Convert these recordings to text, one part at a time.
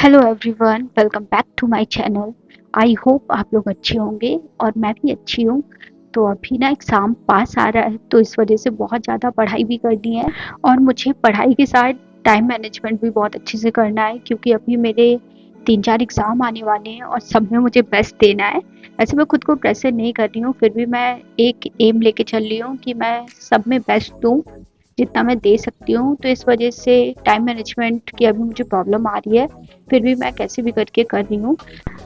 Hello everyone, welcome back to my channel. I hope आप लोग अच्छे होंगे और मैं भी अच्छी हूँ। तो अभी ना एग्ज़ाम पास आ रहा है, तो इस वजह से बहुत ज़्यादा पढ़ाई भी करनी है और मुझे पढ़ाई के साथ टाइम मैनेजमेंट भी बहुत अच्छे से करना है, क्योंकि अभी मेरे 3-4 एग्ज़ाम आने वाले हैं और सब में मुझे बेस्ट देना है। वैसे मैं खुद को प्रेशर नहीं कर रही हूँ, फिर भी मैं एक एम लेके चल रही हूँ कि मैं सब में बेस्ट दूँ, जितना मैं दे सकती हूँ। तो इस वजह से टाइम मैनेजमेंट की अभी मुझे प्रॉब्लम आ रही है, फिर भी मैं कैसे भी करके कर रही हूँ।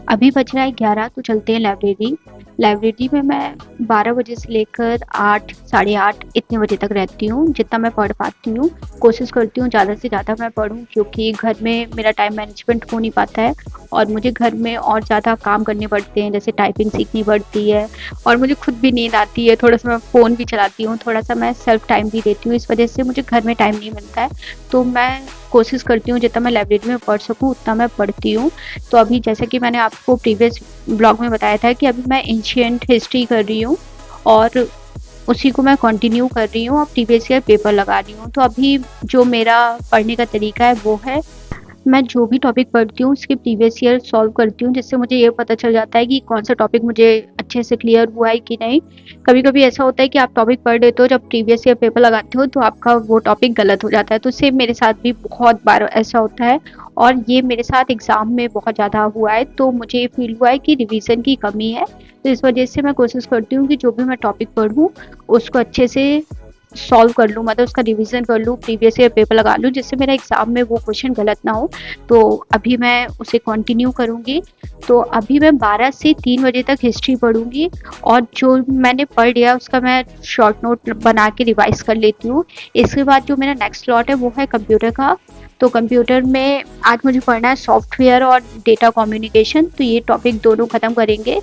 अभी बज रहा है 11, तो चलते हैं लाइब्रेरी। लाइब्रेरी में मैं 12 बजे से लेकर 8 साढ़े 8 इतने बजे तक रहती हूँ, जितना मैं पढ़ पाती हूँ। कोशिश करती हूँ ज़्यादा से ज़्यादा मैं पढूँ, क्योंकि घर में मेरा टाइम मैनेजमेंट हो नहीं पाता है और मुझे घर में और ज़्यादा काम करने पड़ते हैं, जैसे टाइपिंग सीखनी पड़ती है और मुझे खुद भी नींद आती है, थोड़ा-सा मैं फ़ोन भी चलाती हूँ, थोड़ा-सा मैं सेल्फ टाइम भी देती हूँ, इस वजह से मुझे घर में टाइम नहीं मिलता है। तो मैं कोशिश करती हूँ जितना मैं लाइब्रेरी में पढ़ सकूँ उतना मैं पढ़ती हूँ। तो अभी जैसे कि मैंने आपको प्रीवियस ब्लॉग में बताया था कि अभी मैं एंशिएंट हिस्ट्री कर रही हूँ और उसी को मैं कंटिन्यू कर रही हूँ और प्रीवियस ईयर पेपर लगा रही हूँ। तो अभी जो मेरा पढ़ने का तरीका है वो है, मैं जो भी टॉपिक पढ़ती हूँ उसके प्रीवियस ईयर सॉल्व करती हूँ, जिससे मुझे ये पता चल जाता है कि कौन सा टॉपिक मुझे अच्छे से क्लियर हुआ है कि नहीं। कभी-कभी ऐसा होता है कि आप टॉपिक पढ़ लेते हो, जब प्रीवियस ईयर पेपर लगाते हो तो आपका वो टॉपिक गलत हो जाता है। तो सेम मेरे साथ भी बहुत बार ऐसा होता है और ये मेरे साथ एग्ज़ाम में बहुत ज़्यादा हुआ है, तो मुझे ये फ़ील हुआ है कि रिवीज़न की कमी है। तो इस वजह से मैं कोशिश करती हूँ कि जो भी मैं टॉपिक पढ़ूँ उसको अच्छे से सॉल्व कर लूँ, मतलब उसका रिवीजन कर लूँ, प्रीवियस ईयर पेपर लगा लूँ, जिससे मेरा एग्ज़ाम में वो क्वेश्चन गलत ना हो। तो अभी मैं उसे कंटिन्यू करूँगी। तो अभी मैं 12 से 3 बजे तक हिस्ट्री पढ़ूँगी और जो मैंने पढ़ लिया उसका मैं शॉर्ट नोट बना के रिवाइज़ कर लेती हूँ। इसके बाद जो मेरा नेक्स्ट स्लॉट है वो है कंप्यूटर का। तो कंप्यूटर में आज मुझे पढ़ना है सॉफ्टवेयर और डेटा कम्युनिकेशन, तो ये टॉपिक दोनों ख़त्म करेंगे।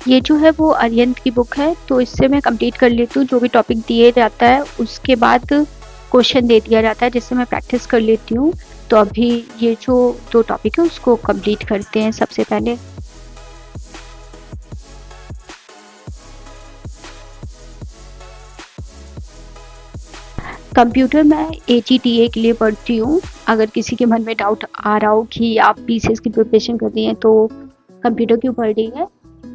ये जो है वो अरिहंत की बुक है, तो इससे मैं कंप्लीट कर लेती हूँ। जो भी टॉपिक दिए जाता है उसके बाद क्वेश्चन दे दिया जाता है, जिससे मैं प्रैक्टिस कर लेती हूँ। तो अभी ये जो 2 टॉपिक है उसको कंप्लीट करते हैं सबसे पहले। कंप्यूटर मैं एजीटीए के लिए पढ़ती हूँ। अगर किसी के मन में डाउट आ रहा हो कि आप पीसीएस की प्रिपरेशन कर रही हैं तो कंप्यूटर क्यों पढ़ रही है,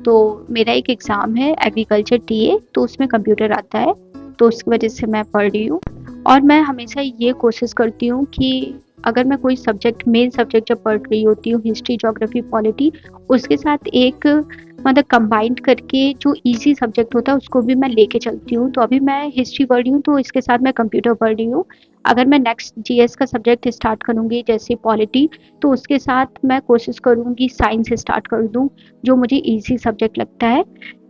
तो मेरा एक एग्ज़ाम है एग्रीकल्चर टीए, तो उसमें कंप्यूटर आता है, तो उसकी वजह से मैं पढ़ रही हूँ। और मैं हमेशा ये कोशिश करती हूँ कि अगर मैं कोई सब्जेक्ट मेन सब्जेक्ट जब पढ़ रही होती हूँ, हिस्ट्री, ज्योग्राफी, पॉलिटी, उसके साथ एक मतलब कंबाइंड करके जो ईज़ी सब्जेक्ट होता है उसको भी मैं लेके चलती हूँ। तो अभी मैं हिस्ट्री पढ़ रही हूँ, तो इसके साथ मैं कंप्यूटर पढ़ रही हूँ। अगर मैं नेक्स्ट जीएस का सब्जेक्ट स्टार्ट करूँगी जैसे पॉलिटी, तो उसके साथ मैं कोशिश करूँगी साइंस स्टार्ट कर दूँ, जो मुझे ईज़ी सब्जेक्ट लगता है।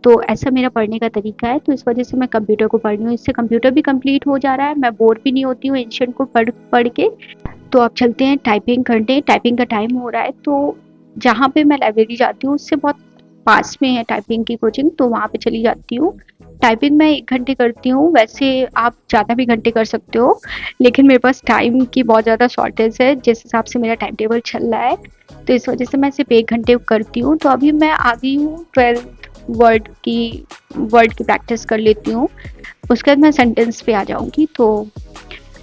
तो ऐसा मेरा पढ़ने का तरीका है, तो इस वजह से मैं कंप्यूटर को पढ़ रही हूँ। इससे कंप्यूटर भी कंप्लीट हो जा रहा है, मैं बोर भी नहीं होती हूँ एंशिएंट को पढ़ पढ़ के। तो अब चलते हैं टाइपिंग करने। टाइपिंग का टाइम हो रहा है, तो जहाँ पे मैं लाइब्रेरी जाती हूँ उससे बहुत पास में है टाइपिंग की कोचिंग, तो वहाँ पे चली जाती हूँ। टाइपिंग मैं 1 घंटे करती हूँ, वैसे आप ज़्यादा भी घंटे कर सकते हो, लेकिन मेरे पास टाइम की बहुत ज़्यादा शॉर्टेज है, जिस हिसाब से मेरा टाइम टेबल चल रहा है, तो इस वजह से मैं सिर्फ़ 1 घंटे करती हूँ। तो अभी मैं आ गई हूँ 12th वर्ड की प्रैक्टिस कर लेती हूँ, उसके बाद मैं सेंटेंस पे आ जाऊँगी। तो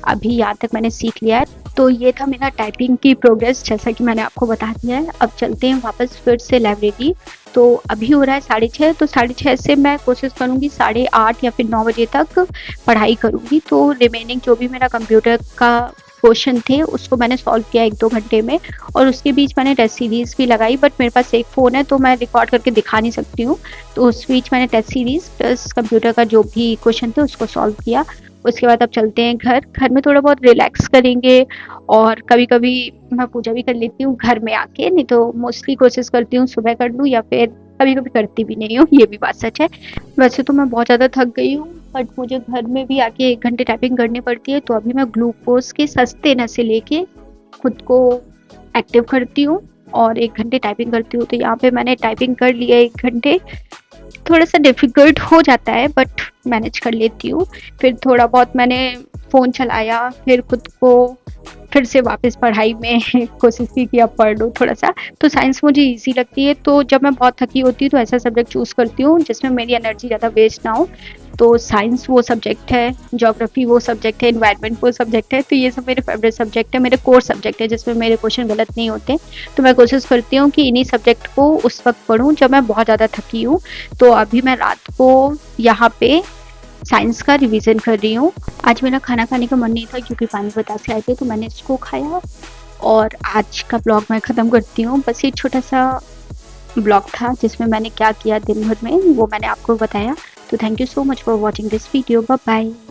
अभी यहाँ तक मैंने सीख लिया है। तो ये था मेरा टाइपिंग की प्रोग्रेस, जैसा कि मैंने आपको बता दिया है। अब चलते हैं वापस फिर से लाइब्रेरी। तो अभी हो रहा है 6:30, तो 6:30 से मैं कोशिश करूँगी 8:30 या फिर 9 बजे तक पढ़ाई करूँगी। तो रिमेनिंग जो भी मेरा कंप्यूटर का क्वेश्चन थे उसको मैंने सॉल्व किया 1-2 घंटे में, और उसके बीच मैंने टेस्ट सीरीज़ भी लगाई, बट मेरे पास एक फ़ोन है तो मैं रिकॉर्ड करके दिखा नहीं सकती हूँ। तो उस बीच मैंने टेस्ट सीरीज़ प्लस कंप्यूटर का जो भी क्वेश्चन थे उसको सॉल्व किया। उसके बाद अब चलते हैं घर। घर में थोड़ा बहुत रिलैक्स करेंगे और कभी-कभी मैं पूजा भी कर लेती हूँ घर में आके, नहीं तो मोस्टली कोशिश करती हूँ सुबह कर लूँ या फिर कभी-कभी करती भी नहीं हूँ, ये भी बात सच है। वैसे तो मैं बहुत ज़्यादा थक गई हूँ, बट मुझे घर में भी आके 1 घंटे टाइपिंग करनी पड़ती है, तो अभी मैं ग्लूकोज़ के सस्ते नशे लेके खुद को एक्टिव करती हूँ और 1 घंटे टाइपिंग करती हूँ। तो यहाँ पे मैंने टाइपिंग कर लिया 1 घंटे, थोड़ा-सा डिफ़िकल्ट हो जाता है बट मैनेज कर लेती हूँ। फिर थोड़ा बहुत मैंने फ़ोन चलाया, फिर खुद को फिर से वापस पढ़ाई में कोशिश की कि अब पढ़ लूँ थोड़ा-सा। तो साइंस मुझे ईज़ी लगती है, तो जब मैं बहुत थकी होती हूँ तो ऐसा सब्जेक्ट चूज़ करती हूँ जिसमें मेरी एनर्जी ज़्यादा वेस्ट ना हो। तो साइंस वो सब्जेक्ट है, ज्योग्राफी वो सब्जेक्ट है, एनवायरनमेंट वो सब्जेक्ट है। तो ये सब मेरे फेवरेट सब्जेक्ट है, मेरे कोर सब्जेक्ट है जिसमें मेरे क्वेश्चन गलत नहीं होते। तो मैं कोशिश करती हूँ कि इन्हीं सब्जेक्ट को उस वक्त पढूँ जब मैं बहुत ज़्यादा थकी हूँ। तो अभी मैं रात को यहाँ पे साइंस का रिवीजन कर रही हूँ। आज मेरा खाना खाने का मन नहीं था क्योंकि पानी बतासे आए थे, तो मैंने इसको खाया और आज का ब्लॉग मैं ख़त्म करती हूँ। बस ये छोटा-सा ब्लॉग था जिसमें मैंने क्या किया दिन भर में, वो मैंने आपको बताया। तो thank you so much for watching this video. Bye bye.